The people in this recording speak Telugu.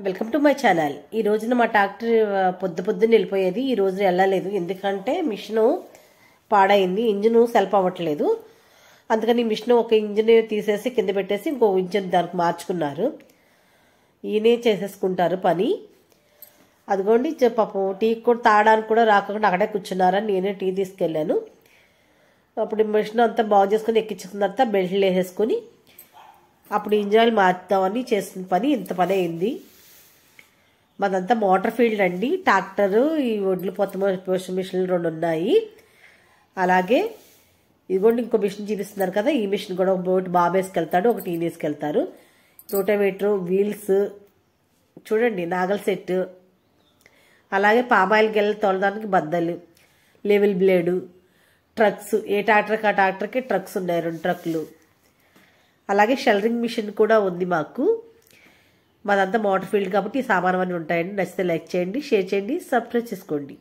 Welcome to my channel. ఈ రోజున మా ట్రాక్టర్ పొద్దున్న వెళ్ళిపోయేది. ఈ రోజు వెళ్ళలేదు, ఎందుకంటే మిషన్ పాడైంది, ఇంజిన్ సెల్ఫ్ అవ్వట్లేదు. అందుకని మిషన్ ఒక ఇంజిన్ తీసేసి కింద పెట్టేసి ఇంకో ఇంజిన్ దానికి మార్చుకున్నారు. ఈయనే చేసేసుకుంటారు పని. అదిగోండి పాపం టీ కూడా తాగడానికి కూడా రాకుండా అక్కడే కూర్చున్నారని నేనే టీ తీసుకెళ్ళాను. అప్పుడు మిషన్ అంతా బాగు చేసుకుని ఎక్కించుకున్న తర్వాత బెల్ట్లు వేసేసుకుని అప్పుడు ఇంజన్ మార్చుదామని చేసిన పని ఇంత పని అయింది. మాదంతా మోటార్ ఫీల్డ్ అండి. ట్రాక్టరు, ఈ ఒడ్లు పోస్ట్ మిషన్లు 2 ఉన్నాయి. అలాగే ఇదిగోండి ఇంకో మిషన్ చూపిస్తున్నారు కదా, ఈ మిషన్ కూడా ఒకటి బాబు వేసుకెళ్తాడు, ఒకటి ఈయన వేసుకెళ్తారు. రోటావేటర్, వీల్స్ చూడండి, నాగల్ సెట్, అలాగే పామాయిల్ గెల్ల తోలడానికి బద్దలు, లెవెల్ బ్లేడు, ట్రక్స్, ఏ ట్రాక్టర్కి ఆ ట్రాక్టర్కి ట్రక్స్ ఉన్నాయి, 2 ట్రక్లు. అలాగే షెల్లరింగ్ మిషన్ కూడా ఉంది మాకు. మాదంతా మోటార్ ఫీల్డ్ కాబట్టి ఈ సామాను అన్నీ ఉంటాయండి. నచ్చితే లైక్ చేయండి, షేర్ చేయండి, సబ్స్క్రైబ్ చేసుకోండి.